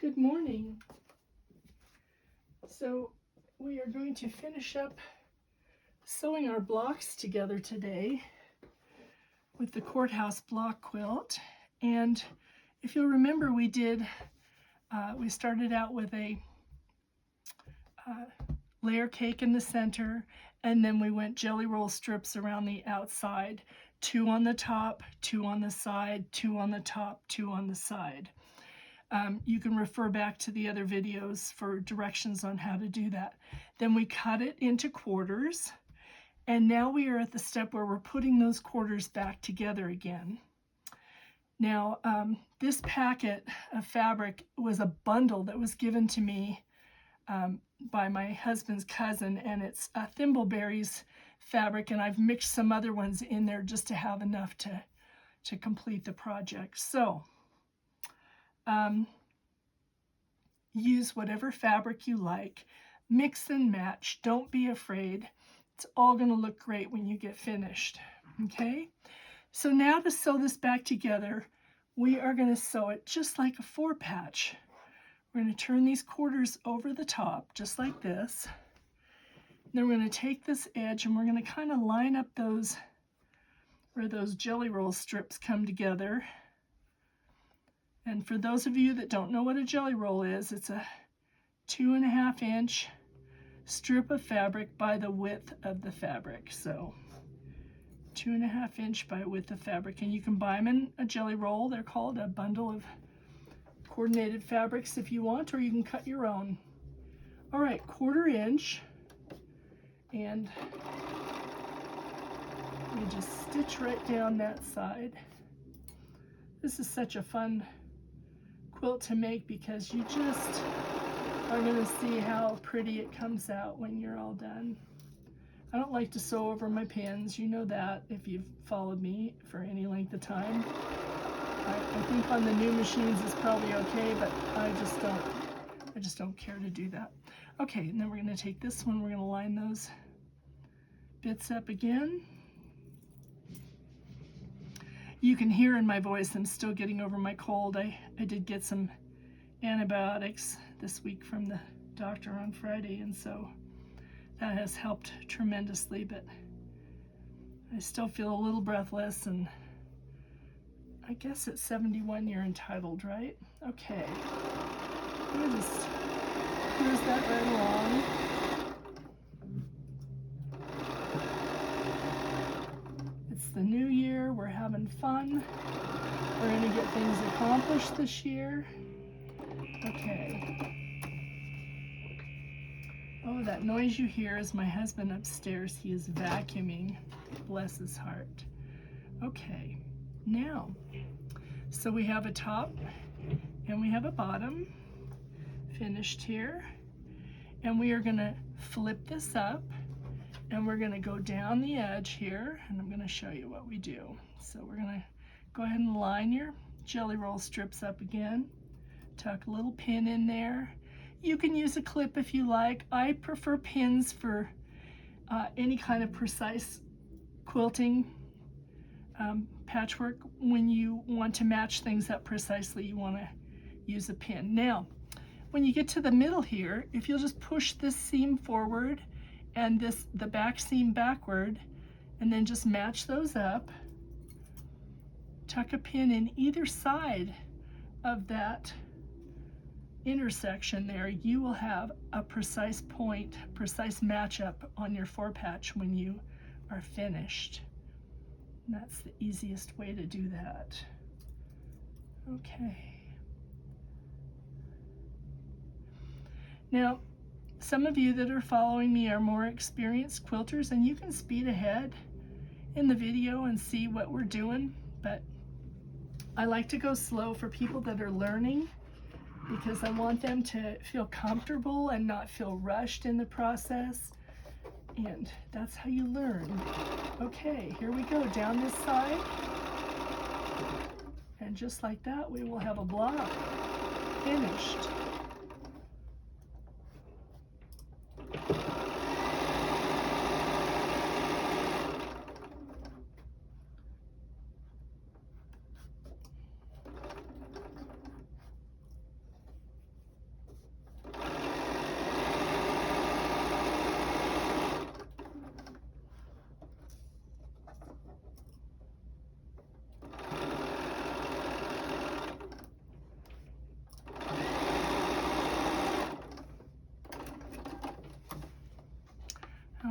Good morning. So we are going to finish up sewing our blocks together today with the Courthouse block quilt. And if you'll remember, we started out with a layer cake in the center, and then we went jelly roll strips around the outside, 2 on the top, 2 on the side, 2 on the top, 2 on the side. You can refer back to the other videos for directions on how to do that. Then we cut it into quarters, and now we are at the step where we're putting those quarters back together again. Now, this packet of fabric was a bundle that was given to me by my husband's cousin, and it's Thimbleberry's fabric, and I've mixed some other ones in there just to have enough to complete the project. So, use whatever fabric you like, mix and match, don't be afraid. It's all going to look great when you get finished, okay? So now to sew this back together, we are going to sew it just like a 4-patch. We're going to turn these quarters over the top, just like this. Then we're going to take this edge and we're going to kind of line up those, where those jelly roll strips come together. And for those of you that don't know what a jelly roll is, it's a 2.5 inch strip of fabric by the width of the fabric. So 2.5 inch by width of fabric. And you can buy them in a jelly roll. They're called a bundle of coordinated fabrics if you want, or you can cut your own. All right, 1/4 inch. And you just stitch right down that side. This is such a fun quilt to make because you just are going to see how pretty it comes out when you're all done. I don't like to sew over my pins, you know that if you've followed me for any length of time. I think on the new machines it's probably okay, but I just don't care to do that. Okay, and then we're going to take this one, we're going to line those bits up again. You can hear in my voice I'm still getting over my cold. I did get some antibiotics this week from the doctor on Friday, and so that has helped tremendously, but I still feel a little breathless, and I guess at 71 you're entitled, right? Okay. We'll just cruise that right along. It's the new year, we're having fun. We're going to get things accomplished this year. Okay. Oh, that noise you hear is my husband upstairs. He is vacuuming. Bless his heart. Okay, now, so we have a top and we have a bottom finished here. And we are going to flip this up. And we're going to go down the edge here, and I'm going to show you what we do. So we're going to go ahead and line your jelly roll strips up again. Tuck a little pin in there. You can use a clip if you like. I prefer pins for any kind of precise quilting patchwork. When you want to match things up precisely, you want to use a pin. Now, when you get to the middle here, if you'll just push this seam forward and the back seam backward, and then just match those up. Tuck a pin in either side of that intersection there. You will have a precise point, precise matchup on your 4-patch when you are finished. And that's the easiest way to do that. Okay. Now, some of you that are following me are more experienced quilters, and you can speed ahead in the video and see what we're doing, but I like to go slow for people that are learning because I want them to feel comfortable and not feel rushed in the process, and that's how you learn. Okay, here we go, down this side, and just like that we will have a block finished.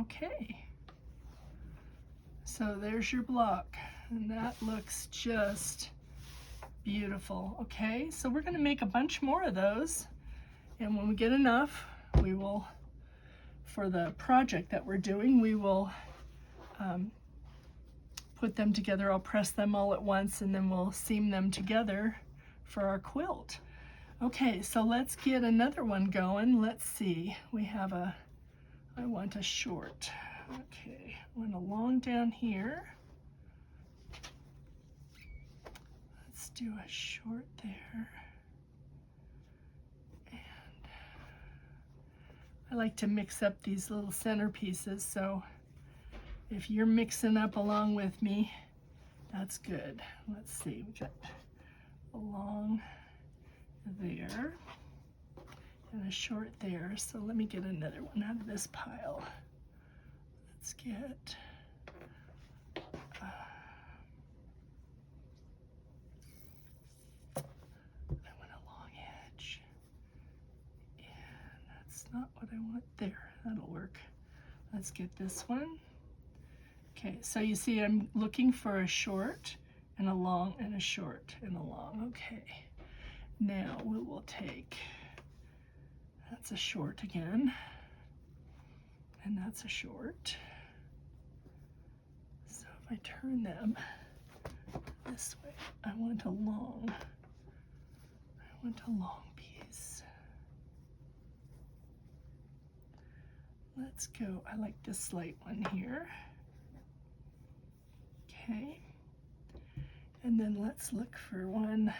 Okay. So there's your block, and that looks just beautiful. Okay, so we're going to make a bunch more of those, and when we get enough, we will, for the project that we're doing, we will put them together. I'll press them all at once, and then we'll seam them together for our quilt. Okay, so let's get another one going. Let's see, we have I want a short. Okay, I want a long down here. Let's do a short there. And I like to mix up these little centerpieces, so if you're mixing up along with me, that's good. Let's see, we got a long there and a short there. So let me get another one out of this pile. Let's get I want a long edge, and that's not what I want there. That'll work. Let's get this one. Okay, so you see I'm looking for a short and a long and a short and a long. Okay, now we will take, that's a short again, and that's a short. So if I turn them this way, I want a long piece. Let's go, I like this light one here. Okay, and then let's look for one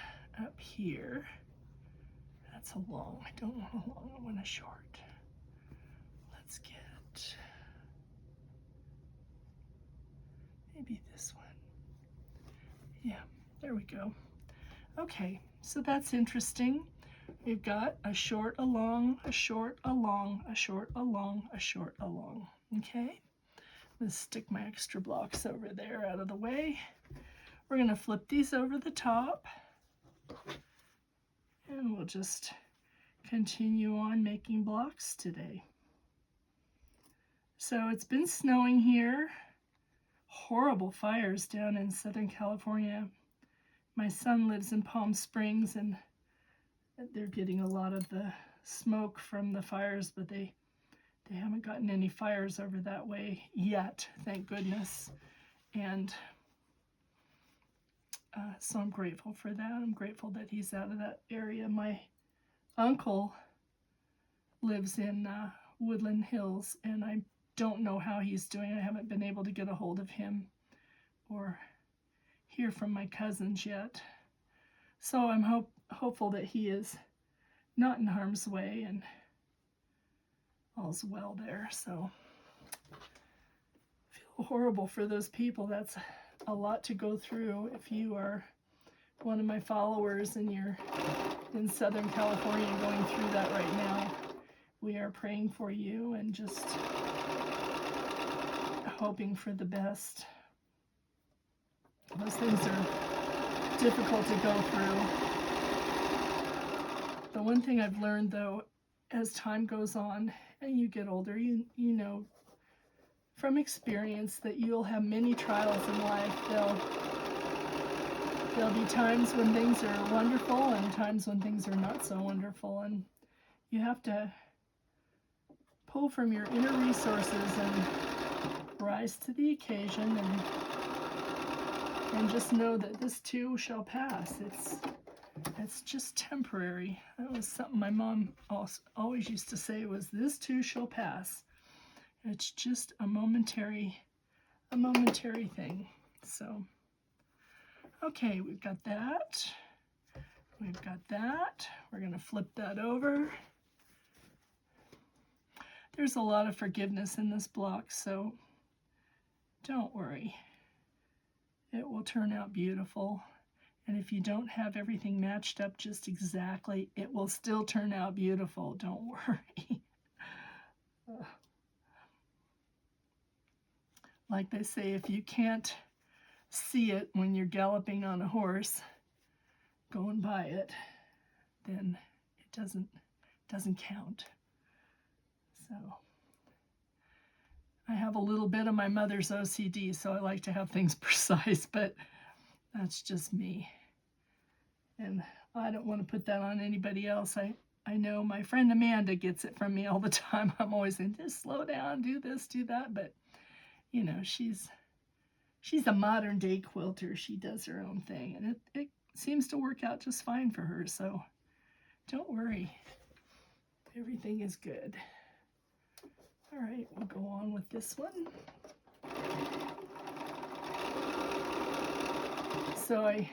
up here. That's a long, I don't want a long, I want a short. Let's get maybe this one. Yeah, there we go. Okay, so that's interesting. We've got a short, a long, a short, a long, a short, a long, a short, a long. Okay, let's stick my extra blocks over there out of the way. We're going to flip these over the top, and we'll just continue on making blocks today. So it's been snowing here. Horrible fires down in Southern California. My son lives in Palm Springs, and they're getting a lot of the smoke from the fires, but they haven't gotten any fires over that way yet, thank goodness. And so I'm grateful for that. I'm grateful that he's out of that area. My uncle lives in Woodland Hills, and I don't know how he's doing. I haven't been able to get a hold of him or hear from my cousins yet. So I'm hopeful that he is not in harm's way and all's well there. So I feel horrible for those people. That's a lot to go through. If you are one of my followers and you're in Southern California going through that right now, we are praying for you and just hoping for the best. Those things are difficult to go through. The one thing I've learned, though, as time goes on and you get older, you know from experience that you'll have many trials in life. There'll be times when things are wonderful and times when things are not so wonderful, and you have to pull from your inner resources and rise to the occasion and just know that this too shall pass. It's just temporary. That was something my mom always used to say, was this too shall pass. It's just a momentary thing. So, okay, we've got that. We've got that. We're going to flip that over. There's a lot of forgiveness in this block, so don't worry. It will turn out beautiful. And if you don't have everything matched up just exactly, it will still turn out beautiful. Don't worry. Like they say, if you can't see it when you're galloping on a horse, going by it, then it doesn't count. So I have a little bit of my mother's OCD, so I like to have things precise, but that's just me. And I don't want to put that on anybody else. I know my friend Amanda gets it from me all the time. I'm always saying, just slow down, do this, do that. But, you know, she's a modern day quilter. She does her own thing, and it seems to work out just fine for her. So don't worry. Everything is good. All right, we'll go on with this one. So I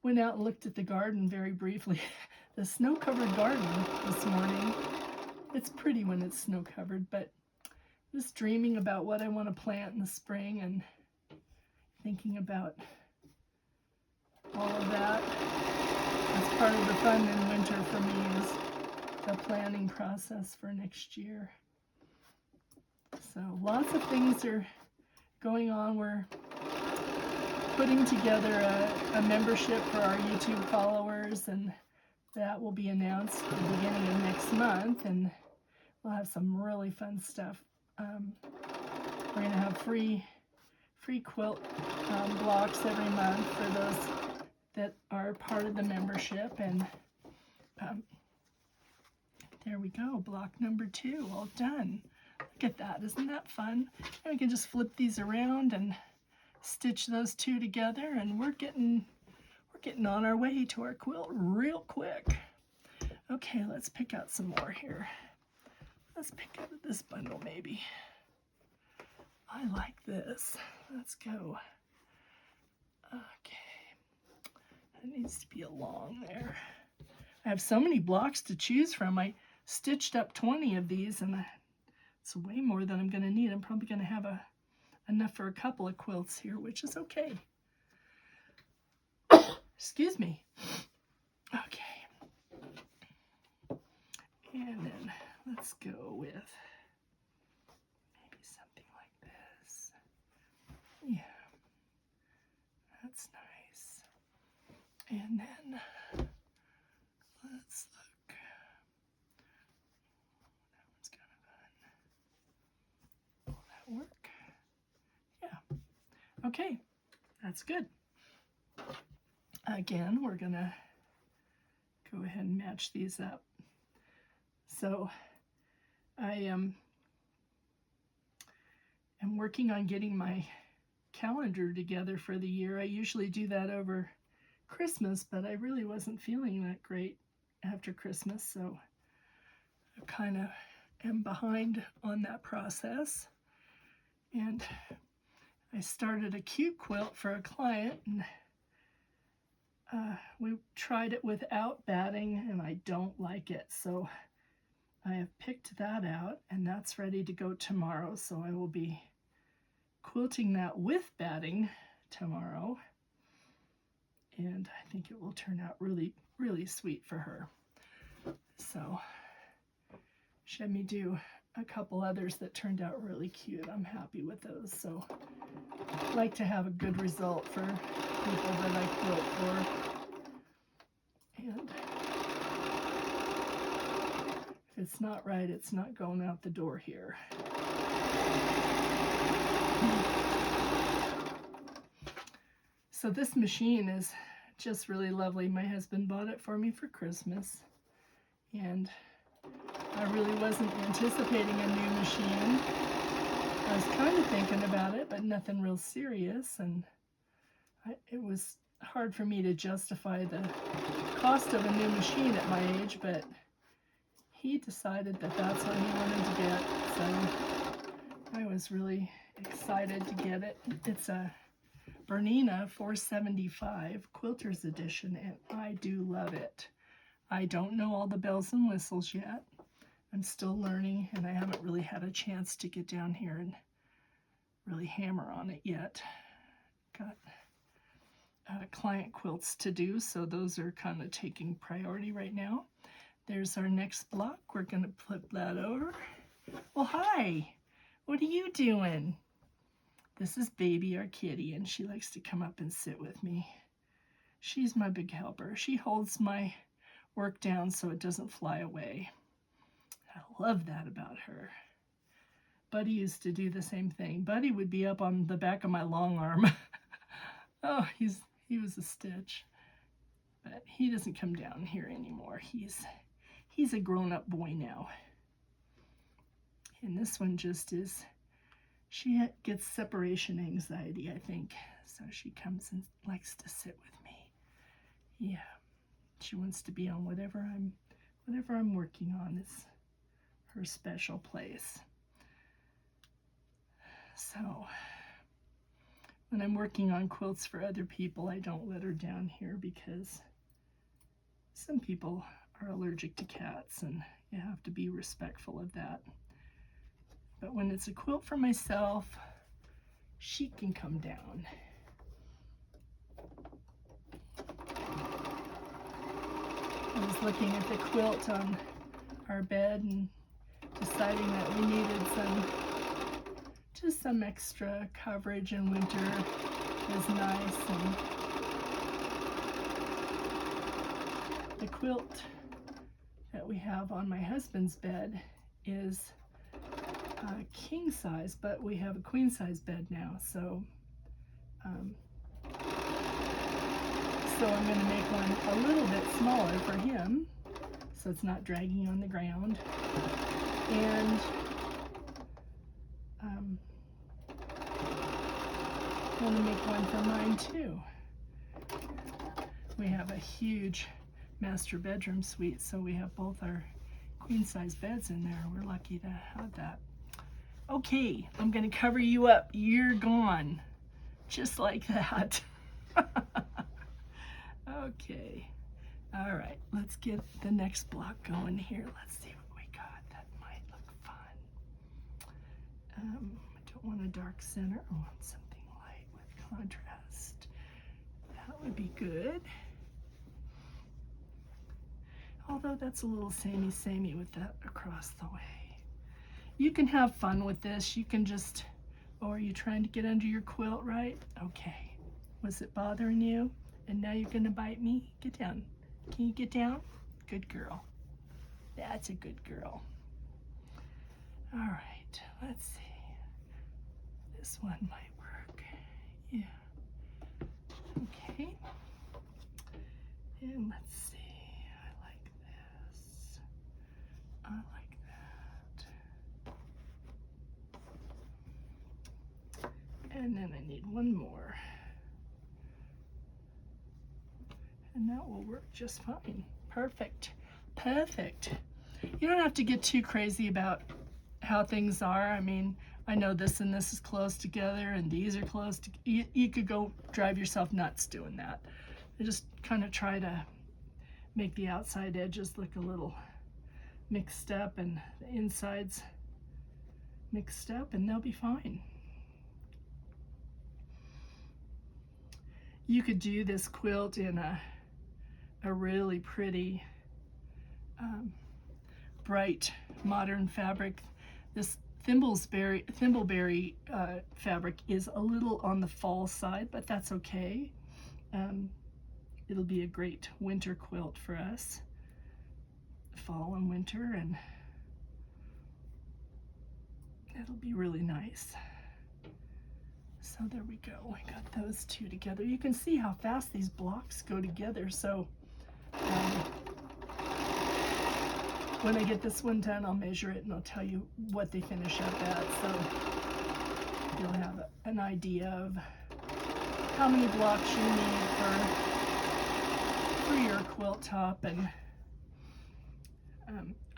went out and looked at the garden very briefly. The snow-covered garden this morning. It's pretty when it's snow-covered, but just dreaming about what I want to plant in the spring and thinking about all of that. That's part of the fun in winter for me, is the planning process for next year. So lots of things are going on. We're putting together a membership for our YouTube followers, and that will be announced at the beginning of next month, and we'll have some really fun stuff. We're going to have free quilt blocks every month for those that are part of the membership, and there we go, block number 2, all done. Look at that, isn't that fun? And we can just flip these around and stitch those 2 together, and we're getting on our way to our quilt real quick. Okay, let's pick out some more here. Let's pick out this bundle maybe. I like this. Let's go. Okay, that needs to be along there. I have so many blocks to choose from. I stitched up 20 of these, and it's way more than I'm going to need. I'm probably going to have enough for a couple of quilts here, which is okay. Excuse me. Okay. And then let's go with maybe something like this. Yeah, that's nice. And then let's look. That one's kind of fun. Will that work? Yeah. Okay, that's good. Again, we're gonna go ahead and match these up. So I am working on getting my calendar together for the year. I usually do that over Christmas, but I really wasn't feeling that great after Christmas, so I kind of am behind on that process. And I started a cute quilt for a client, and we tried it without batting, and I don't like it, so I have picked that out, and that's ready to go tomorrow. So I will be quilting that with batting tomorrow, and I think it will turn out really, really sweet for her. So she had me do a couple others that turned out really cute. I'm happy with those. So I like to have a good result for people that I quilt for. And if it's not right, it's not going out the door here. So this machine is just really lovely. My husband bought it for me for Christmas, and I really wasn't anticipating a new machine. I was kind of thinking about it, but nothing real serious, and it was hard for me to justify the cost of a new machine at my age, but he decided that that's what he wanted to get, so I was really excited to get it. It's a Bernina 475 Quilter's Edition, and I do love it. I don't know all the bells and whistles yet. I'm still learning, and I haven't really had a chance to get down here and really hammer on it yet. Got client quilts to do, so those are kind of taking priority right now. There's our next block. We're going to flip that over. Well, hi. What are you doing? This is Baby, our kitty, and she likes to come up and sit with me. She's my big helper. She holds my work down so it doesn't fly away. I love that about her. Buddy used to do the same thing. Buddy would be up on the back of my long arm. Oh, he was a stitch. But he doesn't come down here anymore. He's a grown-up boy now. And this one just is, she gets separation anxiety, I think. So she comes and likes to sit with me. Yeah, she wants to be on whatever I'm working on. It's her special place. So when I'm working on quilts for other people, I don't let her down here because some people are allergic to cats and you have to be respectful of that. But when it's a quilt for myself, she can come down. I was looking at the quilt on our bed and deciding that we needed some extra coverage in winter is nice. And the quilt that we have on my husband's bed is king size, but we have a queen size bed now, so I'm going to make one a little bit smaller for him so it's not dragging on the ground, and I'm going to make one for mine too. We have a huge master bedroom suite, so we have both our queen size beds in there. We're lucky to have that. Okay, I'm going to cover you up. You're gone. Just like that. Okay. All right, let's get the next block going here. Let's see what we got. That might look fun. I don't want a dark center. I want something light with contrast. That would be good. Although that's a little samey with that across the way. You can have fun with this. You can just, oh, are you trying to get under your quilt, right? Okay. Was it bothering you? And now you're going to bite me? Get down. Can you get down? Good girl. That's a good girl. All right, let's see. This one might work. Yeah. Okay. And let's see. I like this. I like that. And then I need one more. And that will work just fine. Perfect. Perfect. You don't have to get too crazy about how things are. I mean, I know this and this is close together and these are close to, you could go drive yourself nuts doing that. I just kind of try to make the outside edges look a little mixed up and the insides mixed up, and they'll be fine. You could do this quilt in a really pretty bright modern fabric. This thimbleberry fabric is a little on the fall side, but that's okay. It'll be a great winter quilt for us, fall and winter, and it'll be really nice. So there we go. I got those two together. You can see how fast these blocks go together. So when I get this one done, I'll measure it and I'll tell you what they finish up at. So you'll have an idea of how many blocks you need for your quilt top. And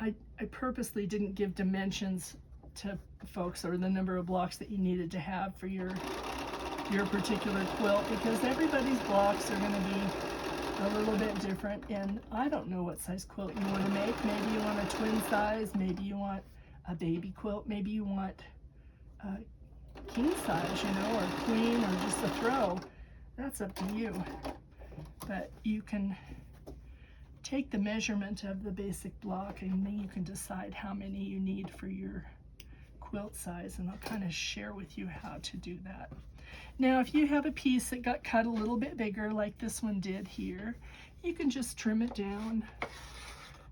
I purposely didn't give dimensions to folks or the number of blocks that you needed to have for your particular quilt, because everybody's blocks are going to be a little bit different, and I don't know what size quilt you want to make. Maybe you want a twin size, maybe you want a baby quilt, maybe you want a king size, you know, or queen, or just a throw. That's up to you. But you can take the measurement of the basic block and then you can decide how many you need for your quilt size, and I'll kind of share with you how to do that. Now, if you have a piece that got cut a little bit bigger like this one did here, you can just trim it down.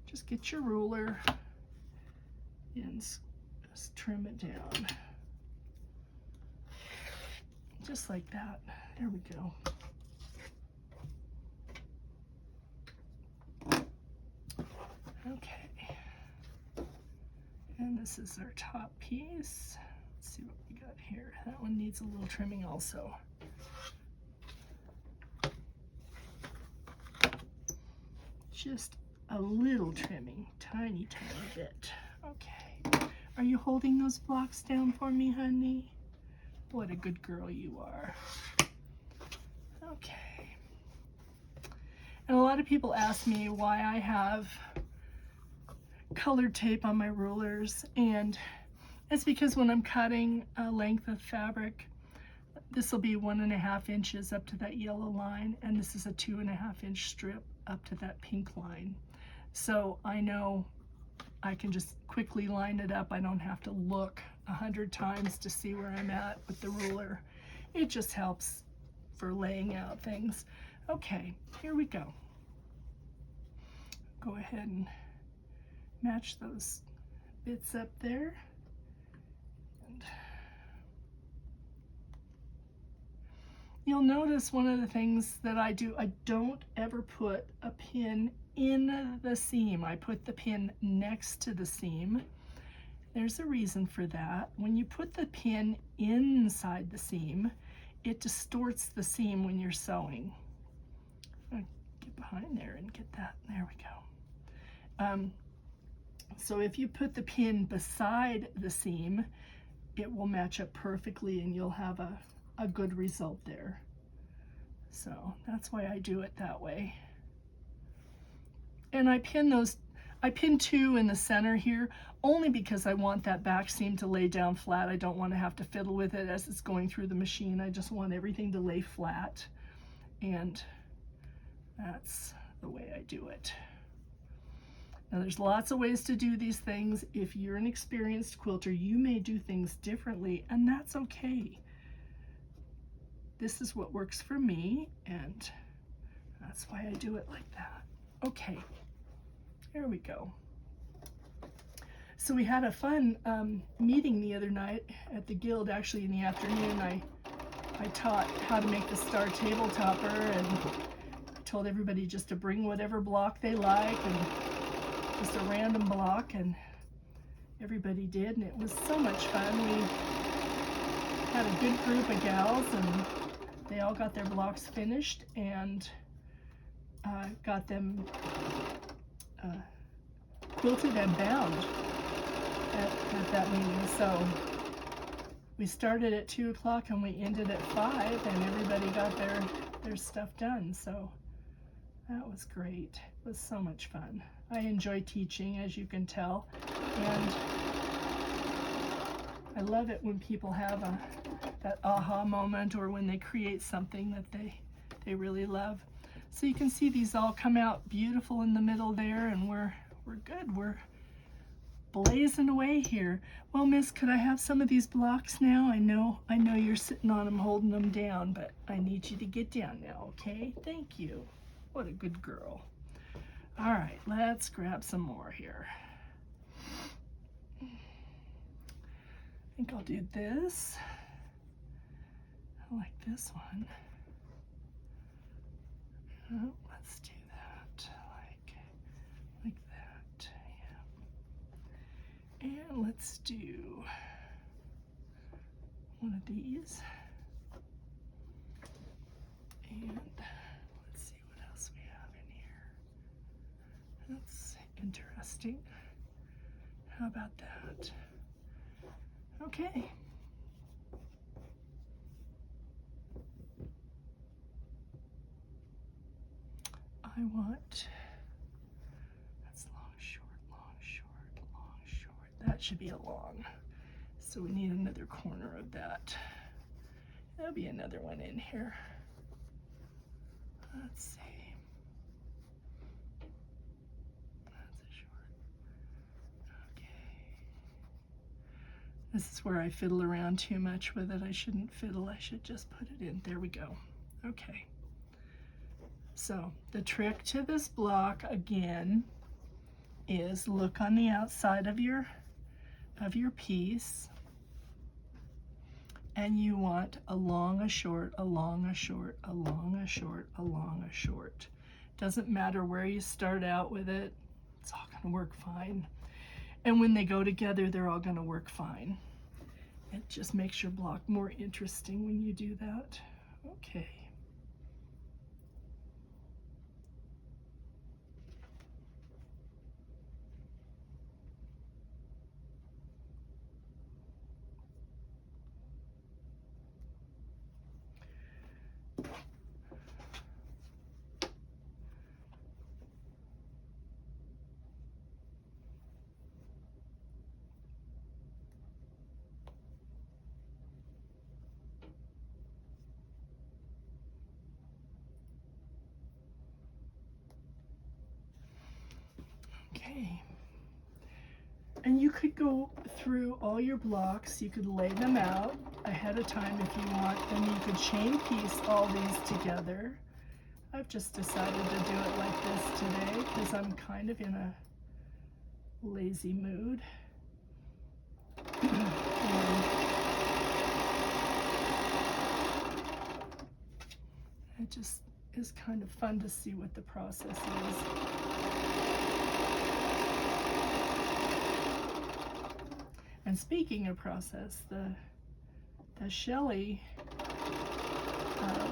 Just get your ruler and Just trim it down. Just like that. There we go. Okay. And this is our top piece. Let's see what we got here. That one needs a little trimming also. Just a little trimming, tiny, tiny bit. Okay. Are you holding those blocks down for me, honey? What a good girl you are. Okay. And a lot of people ask me why I have colored tape on my rulers, and it's because when I'm cutting a length of fabric, this will be 1.5 inches up to that yellow line, and this is a 2.5 inch strip up to that pink line. So I know I can just quickly line it up. I don't have to look 100 times to see where I'm at with the ruler. It just helps for laying out things. Okay, here we go. Go ahead and match those bits up there. And you'll notice one of the things that I do, I don't ever put a pin in the seam. I put the pin next to the seam. There's a reason for that. When you put the pin inside the seam, it distorts the seam when you're sewing. I'll get behind there and get that. There we go. So if you put the pin beside the seam, it will match up perfectly and you'll have a good result there. So that's why I do it that way. And I pin 2 in the center here only because I want that back seam to lay down flat. I don't want to have to fiddle with it as it's going through the machine. I just want everything to lay flat, and that's the way I do it. Now there's lots of ways to do these things. If you're an experienced quilter, you may do things differently, and that's okay. This is what works for me, and that's why I do it like that. Okay, here we go. So we had a fun meeting the other night at the Guild. Actually, in the afternoon, I taught how to make the star table topper, and I told everybody just to bring whatever block they like, and just a random block, and everybody did, and it was so much fun. We had a good group of gals, and they all got their blocks finished and got them quilted and bound at that meeting. So we started at 2 o'clock and we ended at 5, and everybody got their stuff done. So that was great. It was so much fun. I enjoy teaching, as you can tell, and I love it when people have that aha moment, or when they create something that they really love. So you can see these all come out beautiful in the middle there, and we're good. We're blazing away here. Well, Miss, could I have some of these blocks now? I know you're sitting on them, holding them down, but I need you to get down now, okay? Thank you. What a good girl. All right, let's grab some more here. I think I'll do this. I like this one. Oh, let's do that, like that, yeah. And let's do one of these. And let's see what else we have in here. That's interesting. How about that? Okay. I want, that's long, short, long, short, long, short. That should be a long. So we need another corner of that. There'll be another one in here. Let's see. That's a short. Okay. This is where I fiddle around too much with it. I shouldn't fiddle. I should just put it in. There we go. Okay. So the trick to this block, again, is look on the outside of your of your piece, and you want a long, a short, a long, a short, a long, a short, a long, a short. Doesn't matter where you start out with it, it's all gonna work fine. And when they go together, they're all gonna work fine. It just makes your block more interesting when you do that. Okay. Okay. And you could go through all your blocks. You could lay them out ahead of time if you want. Then you could chain piece all these together. I've just decided to do it like this today because I'm kind of in a lazy mood. And it just is kind of fun to see what the process is. And speaking of process, the Shelley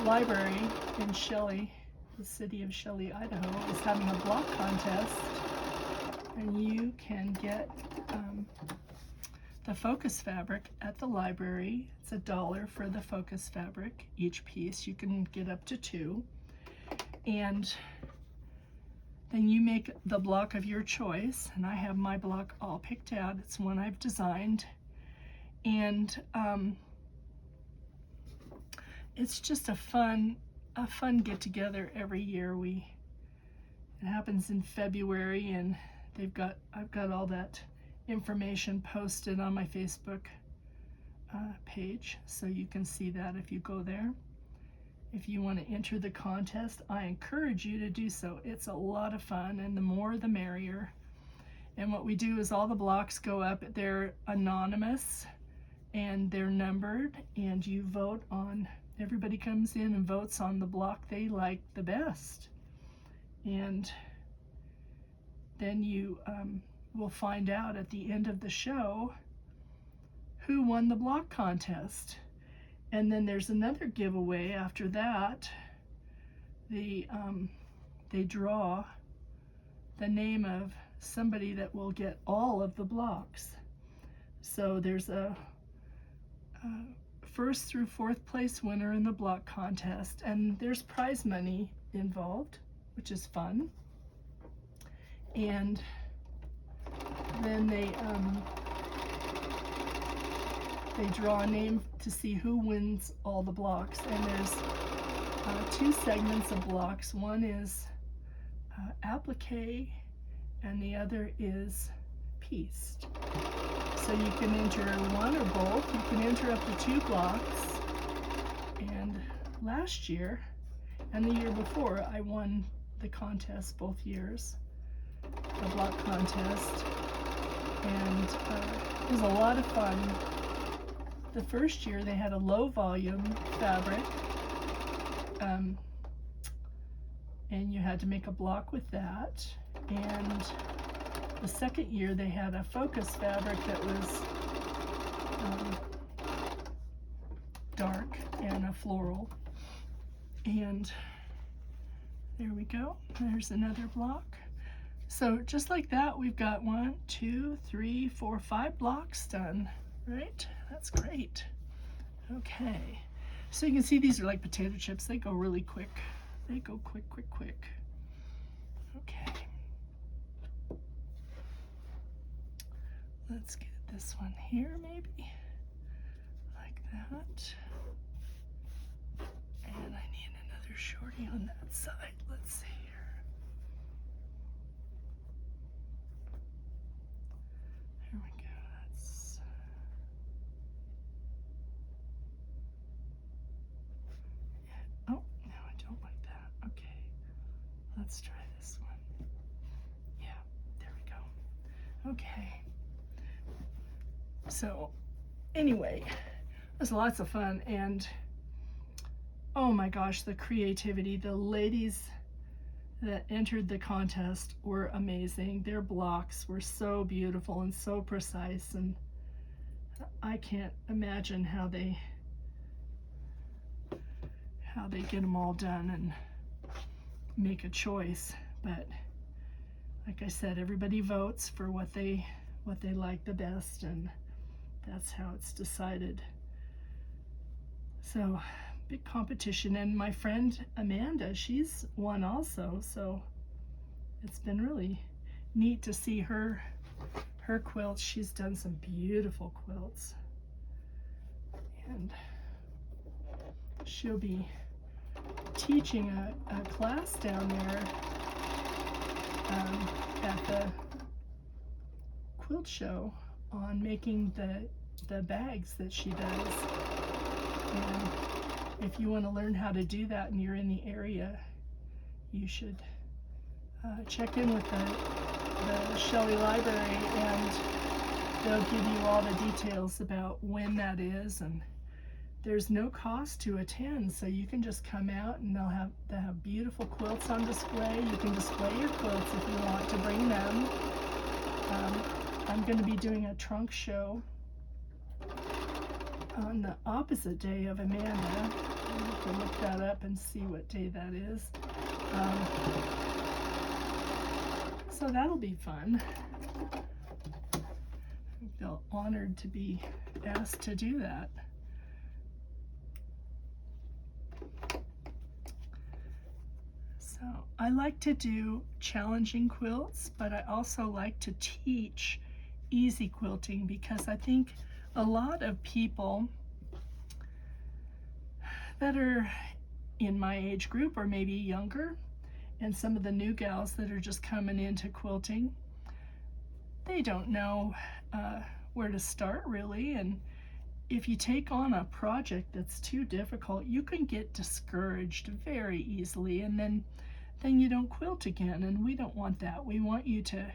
library in Shelley, the city of Shelley, Idaho, is having a block contest, and you can get the focus fabric at the library. It's $1 for the focus fabric each piece. You can get up to 2, and then you make the block of your choice, and I have my block all picked out. It's one I've designed, and it's just a fun get together every year. It happens in February, and I've got all that information posted on my Facebook page, so you can see that if you go there. If you want to enter the contest, I encourage you to do so. It's a lot of fun, and the more the merrier. And what we do is all the blocks go up. They're anonymous and they're numbered, and you vote on, everybody comes in and votes on the block they like the best. And then you will find out at the end of the show who won the block contest. And then there's another giveaway after that. They draw the name of somebody that will get all of the blocks. So there's a first through 4th place winner in the block contest, and there's prize money involved, which is fun. And then they draw a name to see who wins all the blocks, and there's 2 segments of blocks. One is applique and the other is pieced. So you can enter one or both. You can enter up to 2 blocks. And last year and the year before, I won the contest both years, the block contest, and it was a lot of fun. The first year they had a low volume fabric, and you had to make a block with that. And the second year they had a focus fabric that was dark and a floral. And there we go, there's another block. So just like that, we've got 1, 2, 3, 4, 5 blocks done, right? That's great. Okay, so you can see these are like potato chips. They go really quick. They go quick, quick, quick. Okay. Let's get this one here, maybe. Like that. And I need another shorty on that side. Let's see here. Here we go. That's oh, no, I don't like that. Okay. Let's try this one. Yeah, there we go. Okay. So anyway, it was lots of fun, and oh my gosh, the creativity. The ladies that entered the contest were amazing. Their blocks were so beautiful and so precise, and I can't imagine how they get them all done and make a choice. But like I said, everybody votes for what they like the best, and that's how it's decided. So big competition, and my friend Amanda, she's won also, so it's been really neat to see her quilts. She's done some beautiful quilts, and she'll be teaching a class down there at the quilt show on making the bags that she does. And if you want to learn how to do that and you're in the area, you should check in with the Shelley Library, and they'll give you all the details about when that is. And there's no cost to attend, so you can just come out, and they'll have beautiful quilts on display. You can display your quilts if you want to bring them. I'm going to be doing a trunk show on the opposite day of Amanda. I have to look that up and see what day that is. So that'll be fun. I feel honored to be asked to do that. So I like to do challenging quilts, but I also like to teach easy quilting, because I think a lot of people that are in my age group, or maybe younger, and some of the new gals that are just coming into quilting, they don't know where to start really. And if you take on a project that's too difficult, you can get discouraged very easily, and then you don't quilt again, and we don't want that. We want you to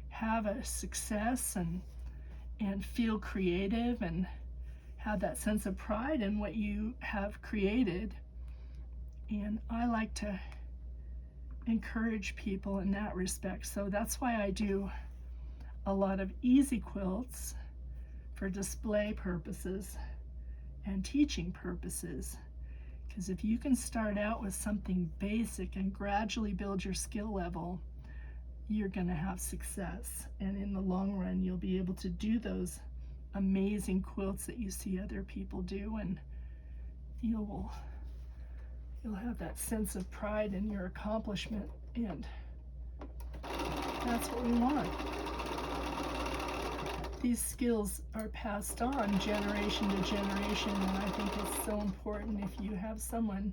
have a success and feel creative and have that sense of pride in what you have created. And I like to encourage people in that respect. So that's why I do a lot of easy quilts for display purposes and teaching purposes. Because if you can start out with something basic and gradually build your skill level, you're going to have success. And in the long run, you'll be able to do those amazing quilts that you see other people do, and you'll have that sense of pride in your accomplishment, and that's what we want. These skills are passed on generation to generation, and I think it's so important, if you have someone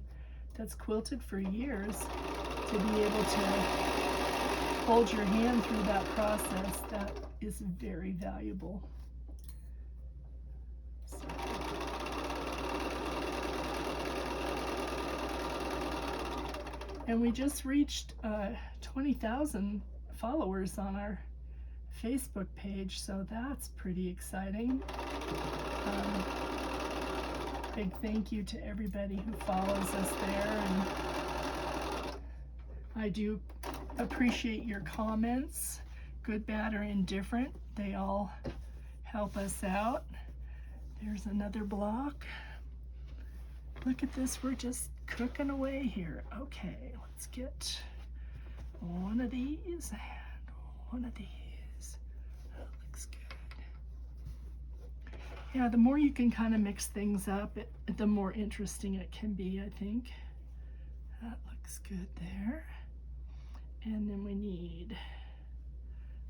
that's quilted for years, to be able to hold your hand through that process. That is very valuable. So. And we just reached 20,000 followers on our Facebook page, so that's pretty exciting. Big thank you to everybody who follows us there, and I do appreciate your comments, good, bad, or indifferent. They all help us out. There's another block. Look at this, we're just cooking away here. Okay, let's get one of these and one of these. That looks good. Yeah, the more you can kind of mix things up, the more interesting it can be, I think. That looks good there. And then we need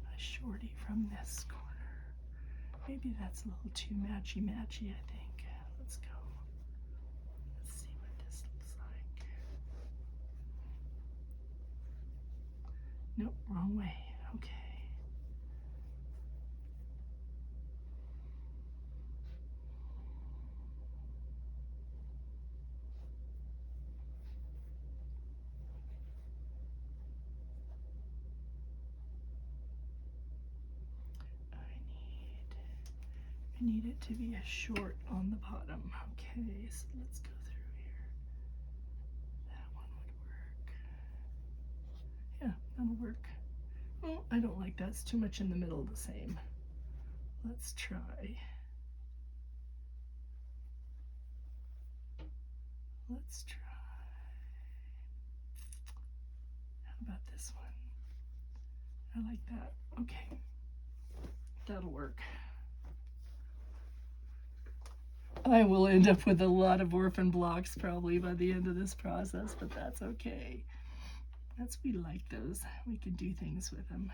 a shorty from this corner. Maybe that's a little too matchy-matchy, I think. Let's go. Let's see what this looks like. Nope, wrong way. Okay. I need it to be a short on the bottom. Okay, so let's go through here. That one would work. Yeah, that'll work. Oh, I don't like that. It's too much in the middle of the same. Let's try. Let's try. How about this one? I like that. Okay, that'll work. I will end up with a lot of orphan blocks probably by the end of this process, but that's okay. We like those. We can do things with them.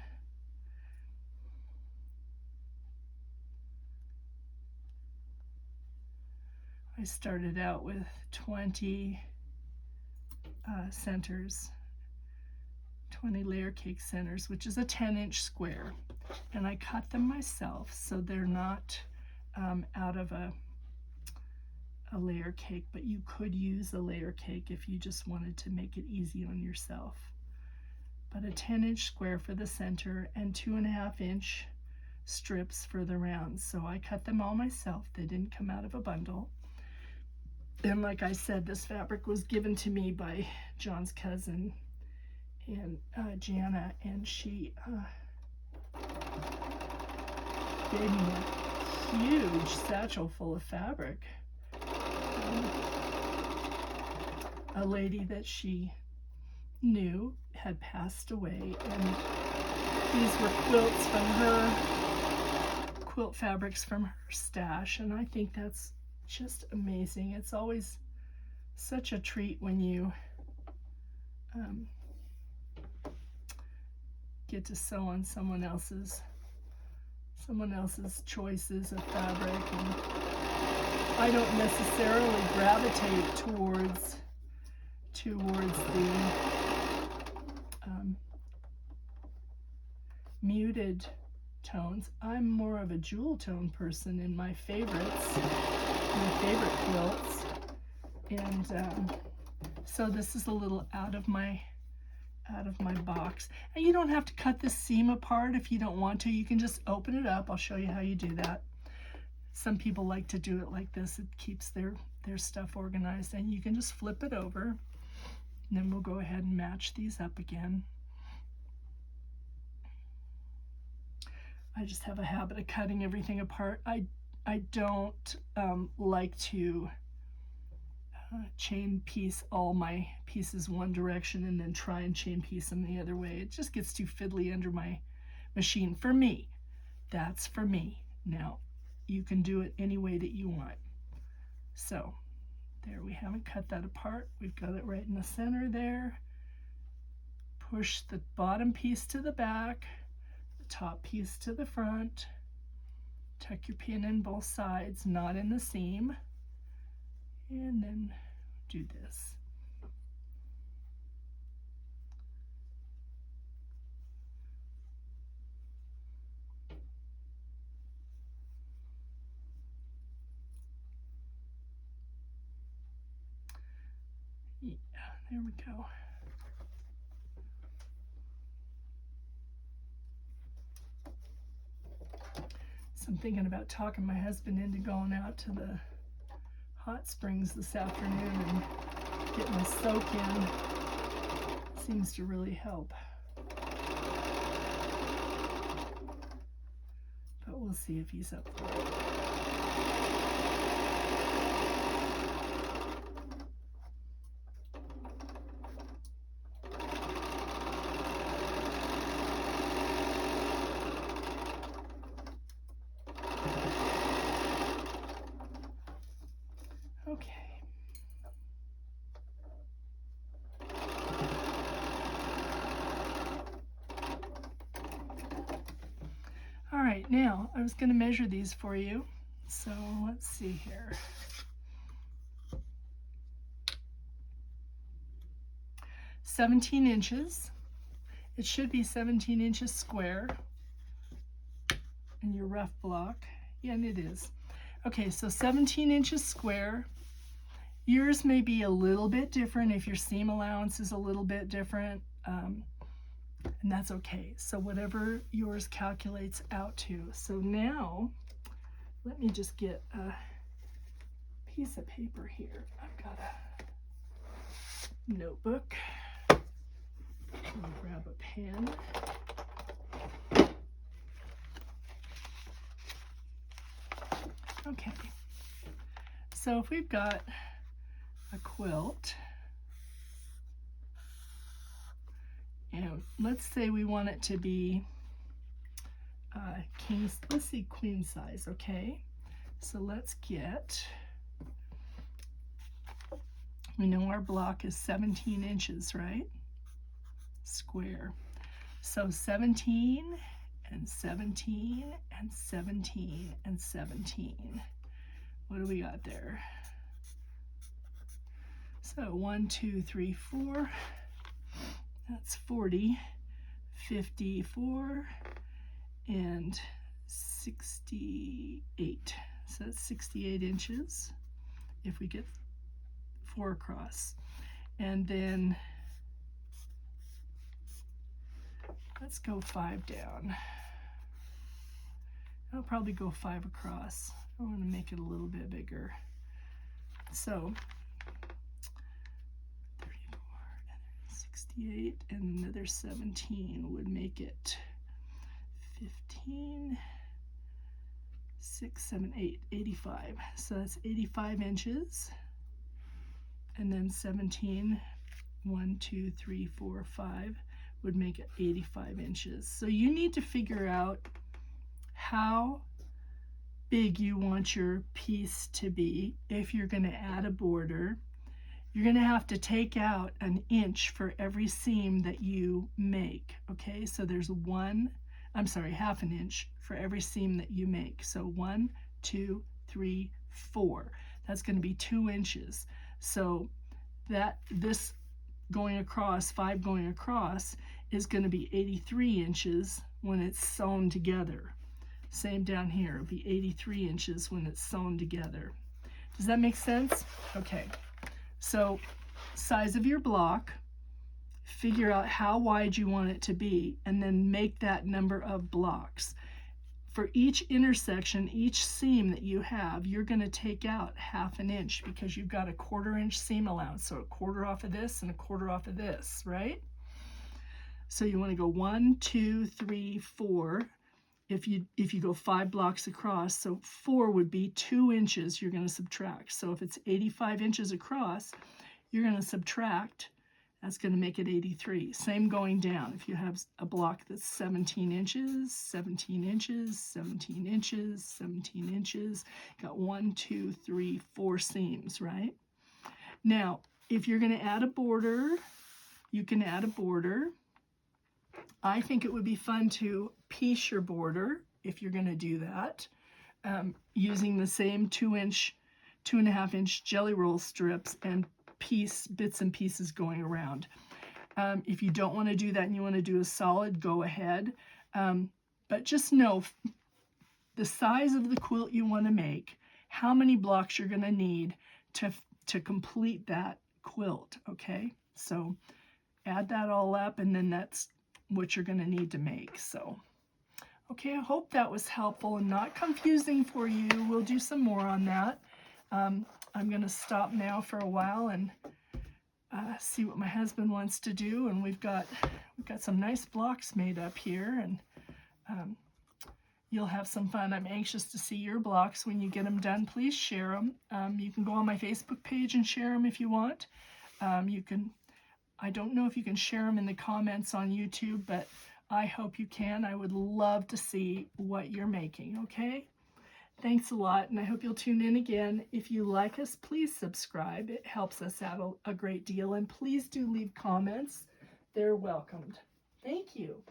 I started out with 20 centers, 20 layer cake centers, which is a 10-inch square. And I cut them myself so they're not out of a layer cake, but you could use a layer cake if you just wanted to make it easy on yourself. But a 10-inch square for the center and 2.5-inch strips for the rounds. So I cut them all myself. They didn't come out of a bundle. And like I said, this fabric was given to me by John's cousin and Jana, and she gave me a huge satchel full of fabric. A lady that she knew had passed away, and these were quilts from her, quilt fabrics from her stash, and I think that's just amazing. It's always such a treat when you get to sew on someone else's choices of fabric. And I don't necessarily gravitate towards the muted tones. I'm more of a jewel tone person in my favorite quilts, and so this is a little out of my box. And you don't have to cut this seam apart if you don't want to. You can just open it up. I'll show you how you do that. Some people like to do it like this. It keeps their stuff organized, and you can just flip it over, and then we'll go ahead and match these up again. I just have a habit of cutting everything apart. I don't like to chain piece all my pieces one direction and then try and chain piece them the other way. It just gets too fiddly under my machine. For me, that's for me. Now, you can do it any way that you want. So, there, we haven't cut that apart. We've got it right in the center there. Push the bottom piece to the back, the top piece to the front. Tuck your pin in both sides, not in the seam. And then do this. Yeah, there we go. So I'm thinking about talking my husband into going out to the hot springs this afternoon and getting a soak in. Seems to really help. But we'll see if he's up for it. Okay. All right, now I was going to measure these for you. So let's see here. $17". It should be 17 inches square in your rough block. Yeah, and it is. Okay, so 17 inches square. Yours may be a little bit different if your seam allowance is a little bit different, and that's okay. So whatever yours calculates out to. So now Let me just get a piece of paper here. I've got a notebook. I'll grab a pen. Okay, so if we've got a quilt, and let's say we want it to be let's see, queen size, okay? So let's get, we know our block is 17 inches, right? Square. So 17 and 17 and 17 and 17. What do we got there? So 1, 2, 3, 4. That's 40, 54, and 68. So that's 68 inches if we get 4 across. And then let's go 5 down. I'll probably go 5 across. I want to make it a little bit bigger. So 34 and 68 and another 17 would make it 15, 6, 7, 8, 85. So that's 85 inches. And then 17, 1, 2, 3, 4, 5 would make it 85 inches. So you need to figure out how big you want your piece to be. If you're going to add a border, you're going to have to take out an inch for every seam that you make. Okay, so there's half an inch for every seam that you make. So 1, 2, 3, 4. That's going to be 2 inches. So this going across, 5 going across, is going to be 83 inches when it's sewn together. Same down here, it'll be 83 inches when it's sewn together. Does that make sense? Okay, so size of your block, figure out how wide you want it to be, and then make that number of blocks. For each intersection, each seam that you have, you're going to take out half an inch because you've got a 1/4 inch seam allowance. So a 1/4 off of this and a 1/4 off of this, right? So you want to go 1, 2, 3, 4. If you go 5 blocks across, so 4 would be 2 inches you're going to subtract. So if it's 85 inches across, you're going to subtract. That's going to make it 83. Same going down. If you have a block that's 17 inches, 17 inches, 17 inches, 17 inches, got 1, 2, 3, 4 seams, right? Now, if you're going to add a border, you can add a border. I think it would be fun to piece your border if you're going to do that, using the same 2.5 inch jelly roll strips and bits and pieces going around. If you don't want to do that and you want to do a solid, go ahead. But just know the size of the quilt you want to make, how many blocks you're going to need to complete that quilt, okay? So add that all up, and then that's what you're going to need to make. So, okay, I hope that was helpful and not confusing for you. We'll do some more on that. I'm going to stop now for a while and see what my husband wants to do. And we've got some nice blocks made up here, and you'll have some fun. I'm anxious to see your blocks when you get them done. Please share them. You can go on my Facebook page and share them if you want. I don't know if you can share them in the comments on YouTube, but I hope you can. I would love to see what you're making, okay? Thanks a lot, and I hope you'll tune in again. If you like us, please subscribe. It helps us out a great deal, and please do leave comments. They're welcomed. Thank you.